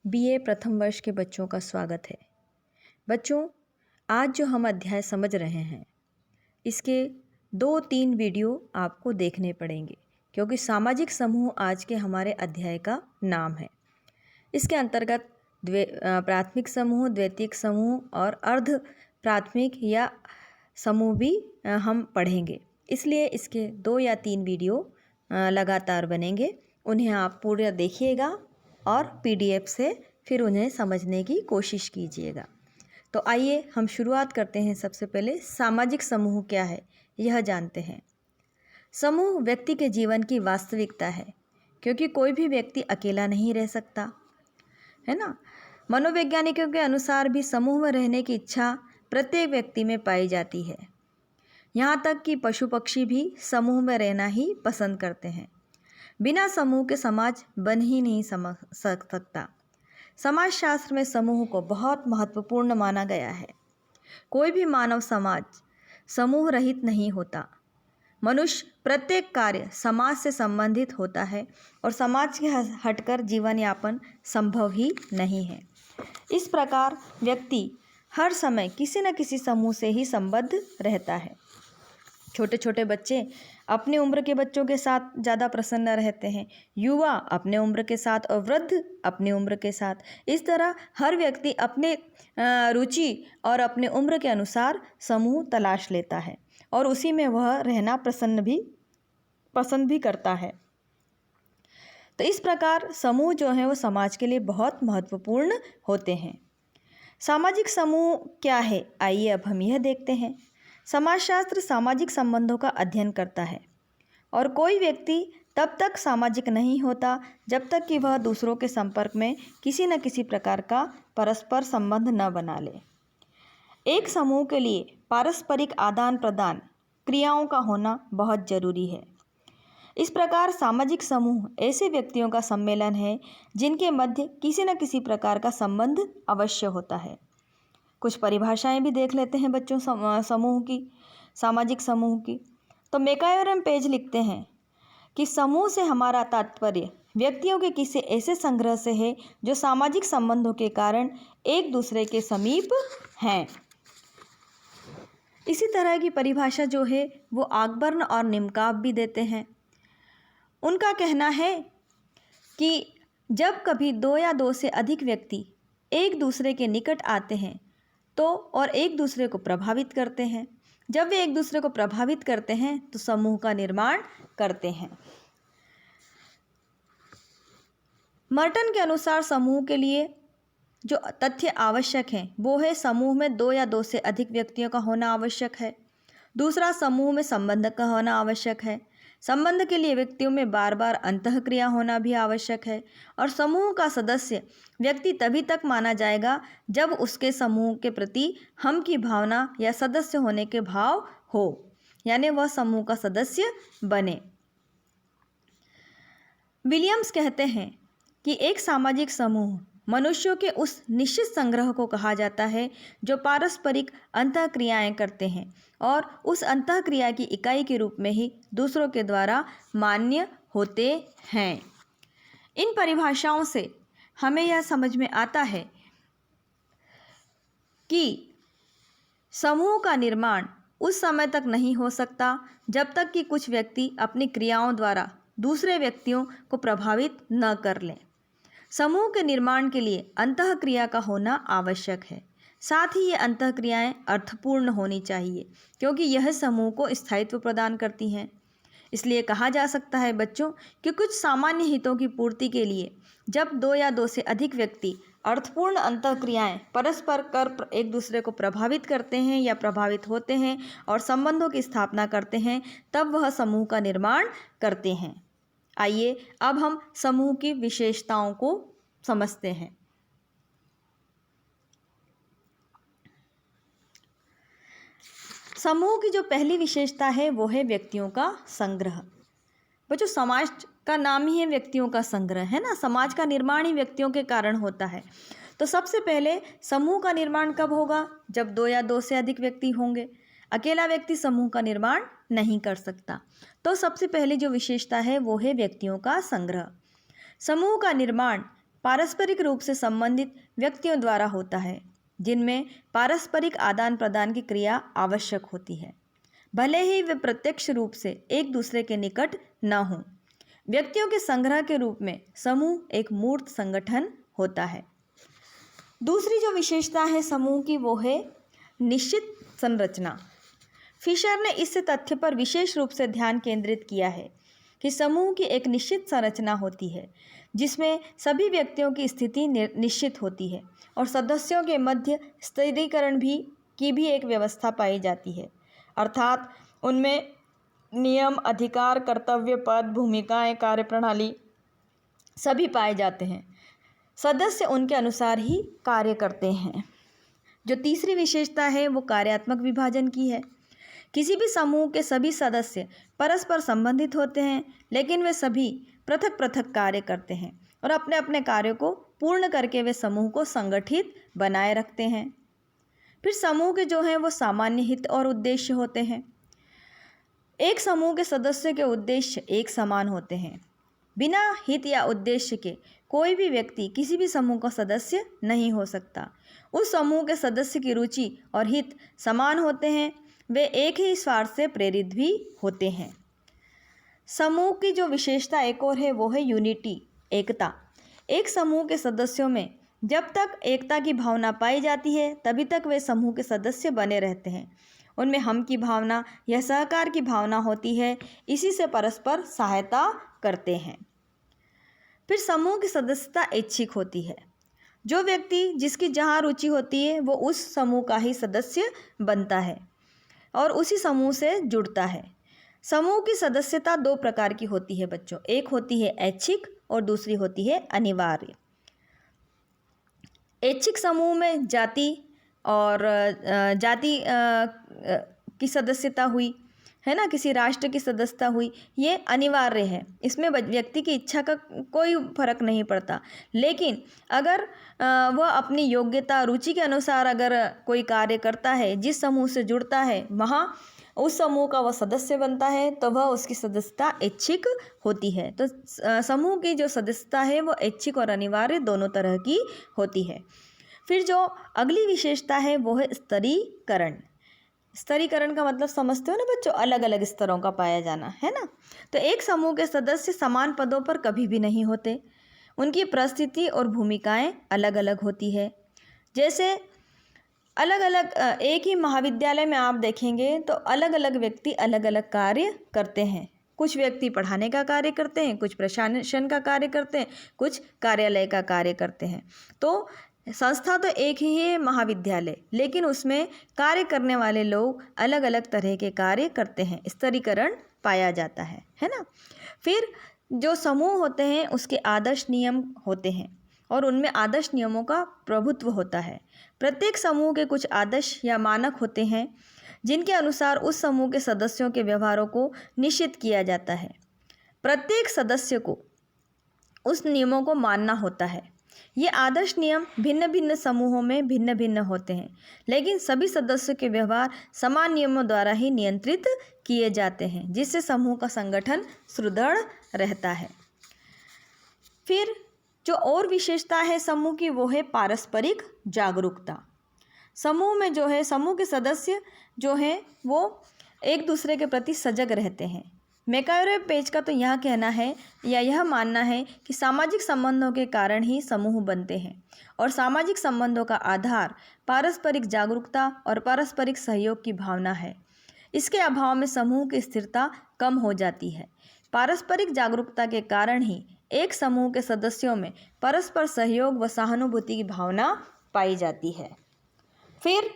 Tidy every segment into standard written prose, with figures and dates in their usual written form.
BA प्रथम वर्ष के बच्चों का स्वागत है। बच्चों, आज जो हम अध्याय समझ रहे हैं इसके 2-3 वीडियो आपको देखने पड़ेंगे, क्योंकि सामाजिक समूह आज के हमारे अध्याय का नाम है। इसके अंतर्गत प्राथमिक समूह, द्वितीयक समूह और अर्ध प्राथमिक या समूह भी हम पढ़ेंगे। इसलिए इसके 2 या 3 वीडियो लगातार बनेंगे। उन्हें आप पूरा देखिएगा और पीडीएफ से फिर उन्हें समझने की कोशिश कीजिएगा। तो आइए हम शुरुआत करते हैं। सबसे पहले सामाजिक समूह क्या है यह जानते हैं। समूह व्यक्ति के जीवन की वास्तविकता है, क्योंकि कोई भी व्यक्ति अकेला नहीं रह सकता, है ना। मनोवैज्ञानिकों के अनुसार भी समूह में रहने की इच्छा प्रत्येक व्यक्ति में पाई जाती है। यहाँ तक कि पशु पक्षी भी समूह में रहना ही पसंद करते हैं। बिना समूह के समाज बन ही नहीं सकता। समाजशास्त्र में समूह को बहुत महत्वपूर्ण माना गया है। कोई भी मानव समाज समूह रहित नहीं होता। मनुष्य प्रत्येक कार्य समाज से संबंधित होता है और समाज के हटकर जीवन यापन संभव ही नहीं है। इस प्रकार व्यक्ति हर समय किसी न किसी समूह से ही संबद्ध रहता है। छोटे छोटे बच्चे अपने उम्र के बच्चों के साथ ज़्यादा प्रसन्न रहते हैं, युवा अपने उम्र के साथ और वृद्ध अपने उम्र के साथ। इस तरह हर व्यक्ति अपने रुचि और अपने उम्र के अनुसार समूह तलाश लेता है और उसी में वह रहना पसंद भी करता है। तो इस प्रकार समूह जो है वो समाज के लिए बहुत महत्वपूर्ण होते हैं। सामाजिक समूह क्या है, आइए अब हम यह देखते हैं। समाजशास्त्र सामाजिक संबंधों का अध्ययन करता है और कोई व्यक्ति तब तक सामाजिक नहीं होता जब तक कि वह दूसरों के संपर्क में किसी न किसी प्रकार का परस्पर संबंध न बना ले। एक समूह के लिए पारस्परिक आदान प्रदान क्रियाओं का होना बहुत जरूरी है। इस प्रकार सामाजिक समूह ऐसे व्यक्तियों का सम्मेलन है जिनके मध्य किसी न किसी प्रकार का संबंध अवश्य होता है। कुछ परिभाषाएं भी देख लेते हैं बच्चों समूह की, सामाजिक समूह की। तो मेकायरम पेज लिखते हैं कि समूह से हमारा तात्पर्य व्यक्तियों के किसी ऐसे संग्रह से है जो सामाजिक संबंधों के कारण एक दूसरे के समीप हैं। इसी तरह की परिभाषा जो है वो आकबर्न और निमकाब भी देते हैं। उनका कहना है कि जब कभी 2 या 2 से अधिक व्यक्ति एक दूसरे के निकट आते हैं तो और एक दूसरे को प्रभावित करते हैं, जब वे एक दूसरे को प्रभावित करते हैं तो समूह का निर्माण करते हैं। मर्टन के अनुसार समूह के लिए जो तथ्य आवश्यक हैं वो है समूह में 2 या 2 से अधिक व्यक्तियों का होना आवश्यक है। दूसरा, समूह में संबंध का होना आवश्यक है। संबंध के लिए व्यक्तियों में बार बार अंतःक्रिया होना भी आवश्यक है। और समूह का सदस्य व्यक्ति तभी तक माना जाएगा जब उसके समूह के प्रति हम की भावना या सदस्य होने के भाव हो, यानी वह समूह का सदस्य बने। विलियम्स कहते हैं कि एक सामाजिक समूह मनुष्यों के उस निश्चित संग्रह को कहा जाता है जो पारस्परिक अंतःक्रियाएं करते हैं और उस अंतःक्रिया की इकाई के रूप में ही दूसरों के द्वारा मान्य होते हैं। इन परिभाषाओं से हमें यह समझ में आता है कि समूह का निर्माण उस समय तक नहीं हो सकता जब तक कि कुछ व्यक्ति अपनी क्रियाओं द्वारा दूसरे व्यक्तियों को प्रभावित न कर लें। समूह के निर्माण के लिए अंतःक्रिया का होना आवश्यक है। साथ ही ये अंतःक्रियाएं अर्थपूर्ण होनी चाहिए, क्योंकि यह समूह को स्थायित्व प्रदान करती हैं। इसलिए कहा जा सकता है बच्चों कि कुछ सामान्य हितों की पूर्ति के लिए जब 2 या 2 से अधिक व्यक्ति अर्थपूर्ण अंतःक्रियाएं परस्पर कर एक दूसरे को प्रभावित करते हैं या प्रभावित होते हैं और संबंधों की स्थापना करते हैं, तब वह समूह का निर्माण करते हैं। आइए अब हम समूह की विशेषताओं को समझते हैं। समूह की जो पहली विशेषता है वो है व्यक्तियों का संग्रह। बच्चों, समाज का नाम ही है व्यक्तियों का संग्रह, है ना। समाज का निर्माण ही व्यक्तियों के कारण होता है। तो सबसे पहले समूह का निर्माण कब होगा? जब 2 या 2 से अधिक व्यक्ति होंगे। अकेला व्यक्ति समूह का निर्माण नहीं कर सकता। तो सबसे पहले जो विशेषता है वो है व्यक्तियों का संग्रह। समूह का निर्माण पारस्परिक रूप से संबंधित व्यक्तियों द्वारा होता है, जिनमें पारस्परिक आदान प्रदान की क्रिया आवश्यक होती है, भले ही वे प्रत्यक्ष रूप से एक दूसरे के निकट न हों। व्यक्तियों के संग्रह के रूप में समूह एक मूर्त संगठन होता है। दूसरी जो विशेषता है समूह की वो है निश्चित संरचना। फिशर ने इस तथ्य पर विशेष रूप से ध्यान केंद्रित किया है कि समूह की एक निश्चित संरचना होती है, जिसमें सभी व्यक्तियों की स्थिति निश्चित होती है और सदस्यों के मध्य स्थिरीकरण की भी एक व्यवस्था पाई जाती है, अर्थात उनमें नियम, अधिकार, कर्तव्य, पद, भूमिकाएं, कार्यप्रणाली सभी पाए जाते हैं। सदस्य उनके अनुसार ही कार्य करते हैं। जो तीसरी विशेषता है वो कार्यात्मक विभाजन की है। किसी भी समूह के सभी सदस्य परस्पर संबंधित होते हैं, लेकिन वे सभी पृथक पृथक कार्य करते हैं और अपने अपने कार्यों को पूर्ण करके वे समूह को संगठित बनाए रखते हैं। फिर समूह के जो हैं वो सामान्य हित और उद्देश्य होते हैं। एक समूह के सदस्यों के उद्देश्य एक समान होते हैं। बिना हित या उद्देश्य के कोई भी व्यक्ति किसी भी समूह का सदस्य नहीं हो सकता। उस समूह के सदस्य की रुचि और हित समान होते हैं, वे एक ही स्वार्थ से प्रेरित भी होते हैं। समूह की जो विशेषता एक और है वो है यूनिटी, एकता। एक समूह के सदस्यों में जब तक एकता की भावना पाई जाती है तभी तक वे समूह के सदस्य बने रहते हैं। उनमें हम की भावना या सहकार की भावना होती है, इसी से परस्पर सहायता करते हैं। फिर समूह की सदस्यता ऐच्छिक होती है। जो व्यक्ति जिसकी जहाँ रुचि होती है वो उस समूह का ही सदस्य बनता है और उसी समूह से जुड़ता है। समूह की सदस्यता दो प्रकार की होती है बच्चों, एक होती है ऐच्छिक और दूसरी होती है अनिवार्य। ऐच्छिक समूह में जाति की सदस्यता हुई है ना, किसी राष्ट्र की सदस्यता हुई, ये अनिवार्य है। इसमें व्यक्ति की इच्छा का कोई फर्क नहीं पड़ता। लेकिन अगर वह अपनी योग्यता, रुचि के अनुसार अगर कोई कार्य करता है, जिस समूह से जुड़ता है वहाँ उस समूह का वह सदस्य बनता है, तो वह उसकी सदस्यता ऐच्छिक होती है। तो समूह की जो सदस्यता है वो ऐच्छिक और अनिवार्य दोनों तरह की होती है। फिर जो अगली विशेषता है वो है स्तरीकरण। स्तरीकरण का मतलब समझते हो ना बच्चों, अलग अलग स्तरों का पाया जाना, है ना। तो एक समूह के सदस्य समान पदों पर कभी भी नहीं होते। उनकी परिस्थिति और भूमिकाएं अलग अलग होती है। जैसे अलग अलग एक ही महाविद्यालय में आप देखेंगे तो अलग अलग व्यक्ति अलग अलग कार्य करते हैं। कुछ व्यक्ति पढ़ाने का कार्य करते हैं, कुछ प्रशासन का कार्य करते हैं, कुछ कार्यालय का कार्य करते हैं। तो संस्था तो एक ही है महाविद्यालय, लेकिन उसमें कार्य करने वाले लोग अलग अलग तरह के कार्य करते हैं। स्तरीकरण पाया जाता है ना। फिर जो समूह होते हैं उसके आदर्श नियम होते हैं और उनमें आदर्श नियमों का प्रभुत्व होता है। प्रत्येक समूह के कुछ आदर्श या मानक होते हैं जिनके अनुसार उस समूह के सदस्यों के व्यवहारों को निश्चित किया जाता है। प्रत्येक सदस्य को उस नियमों को मानना होता है। ये आदर्श नियम भिन्न भिन्न समूहों में भिन्न भिन्न होते हैं, लेकिन सभी सदस्यों के व्यवहार समान नियमों द्वारा ही नियंत्रित किए जाते हैं, जिससे समूह का संगठन सुदृढ़ रहता है। फिर जो और विशेषता है समूह की वो है पारस्परिक जागरूकता। समूह में जो है समूह के सदस्य जो हैं वो एक दूसरे के प्रति सजग रहते हैं। मैकारे पेज का तो यह कहना है या यह मानना है कि सामाजिक संबंधों के कारण ही समूह बनते हैं और सामाजिक संबंधों का आधार पारस्परिक जागरूकता और पारस्परिक सहयोग की भावना है। इसके अभाव में समूह की स्थिरता कम हो जाती है। पारस्परिक जागरूकता के कारण ही एक समूह के सदस्यों में परस्पर सहयोग व सहानुभूति की भावना पाई जाती है। फिर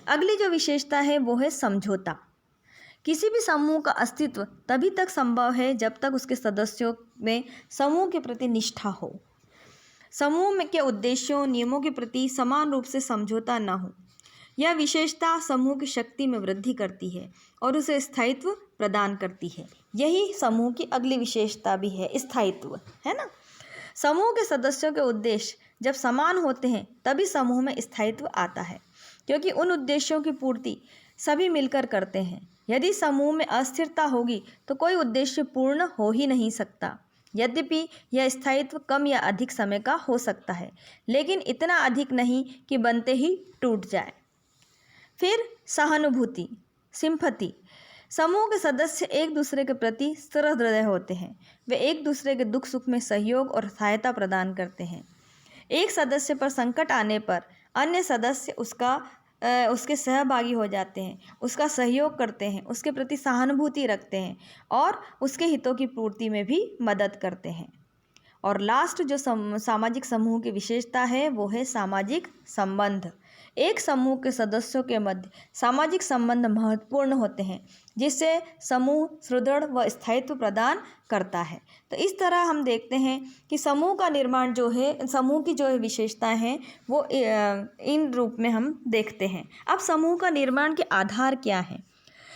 अगली जो विशेषता है वो है समझौता। किसी भी समूह का अस्तित्व तभी तक संभव है जब तक उसके सदस्यों में समूह के प्रति निष्ठा हो, समूह में के उद्देश्यों, नियमों के प्रति समान रूप से समझौता न हो। यह विशेषता समूह की शक्ति में वृद्धि करती है और उसे स्थायित्व प्रदान करती है। यही समूह की अगली विशेषता भी है, स्थायित्व, है ना। समूह के सदस्यों के उद्देश्य जब समान होते हैं तभी समूह में स्थायित्व आता है, क्योंकि उन उद्देश्यों की पूर्ति सभी मिलकर करते हैं। यदि समूह में अस्थिरता होगी तो कोई उद्देश्य पूर्ण हो ही नहीं सकता। यद्यपि यह स्थायित्व कम या अधिक समय का हो सकता है, लेकिन इतना अधिक नहीं कि बनते ही टूट जाए। फिर सहानुभूति, सिंपैथी। समूह के सदस्य एक दूसरे के प्रति सहृदय होते हैं। वे एक दूसरे के दुख सुख में सहयोग और सहायता प्रदान करते हैं। एक सदस्य पर संकट आने पर अन्य सदस्य उसके सहभागी हो जाते हैं, उसका सहयोग करते हैं, उसके प्रति सहानुभूति रखते हैं और उसके हितों की पूर्ति में भी मदद करते हैं। और लास्ट जो सामाजिक समूह की विशेषता है वो है सामाजिक संबंध। एक समूह के सदस्यों के मध्य सामाजिक संबंध महत्वपूर्ण होते हैं, जिससे समूह सुदृढ़ व स्थायित्व प्रदान करता है। तो इस तरह हम देखते हैं कि समूह का निर्माण जो है, समूह की जो विशेषताएं हैं वो इन रूप में हम देखते हैं। अब समूह का निर्माण के आधार क्या हैं?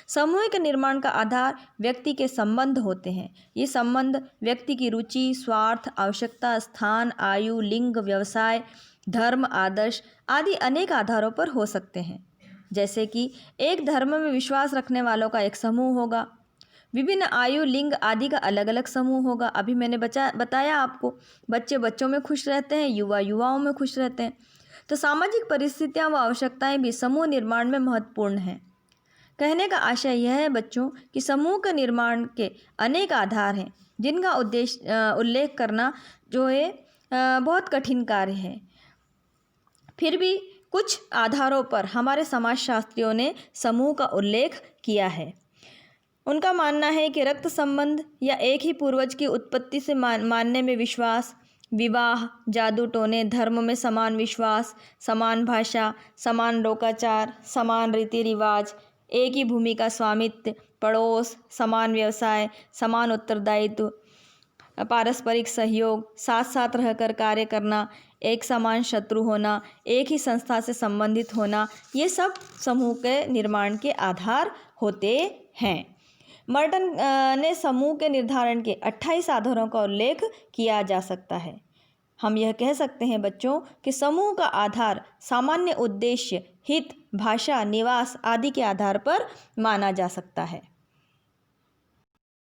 समूह के निर्माण का आधार व्यक्ति के संबंध होते हैं। ये संबंध व्यक्ति की रुचि, स्वार्थ, आवश्यकता, स्थान, आयु, लिंग, व्यवसाय, धर्म, आदर्श आदि अनेक आधारों पर हो सकते हैं। जैसे कि एक धर्म में विश्वास रखने वालों का एक समूह होगा, विभिन्न आयु, लिंग आदि का अलग अलग समूह होगा। अभी मैंने बताया आपको, बच्चे बच्चों में खुश रहते हैं, युवा युवाओं में खुश रहते हैं। तो सामाजिक परिस्थितियाँ व आवश्यकताएं भी समूह निर्माण में महत्वपूर्ण हैं। कहने का आशय यह है बच्चों कि समूह के निर्माण के अनेक आधार हैं, जिनका उल्लेख करना जो है बहुत कठिन कार्य है। फिर भी कुछ आधारों पर हमारे समाजशास्त्रियों ने समूह का उल्लेख किया है। उनका मानना है कि रक्त संबंध या एक ही पूर्वज की उत्पत्ति से मानने में विश्वास, विवाह, जादू टोने, धर्म में समान विश्वास, समान भाषा, समान लोकाचार, समान रीति रिवाज, एक ही भूमि का स्वामित्व, पड़ोस, समान व्यवसाय, समान उत्तरदायित्व, पारस्परिक सहयोग, साथ साथ रहकर कार्य करना, एक समान शत्रु होना, एक ही संस्था से संबंधित होना, ये सब समूह के निर्माण के आधार होते हैं। मर्टन ने समूह के निर्धारण के 28 आधारों का उल्लेख किया जा सकता है। हम यह कह सकते हैं बच्चों कि समूह का आधार सामान्य उद्देश्य, हित, भाषा, निवास आदि के आधार पर माना जा सकता है।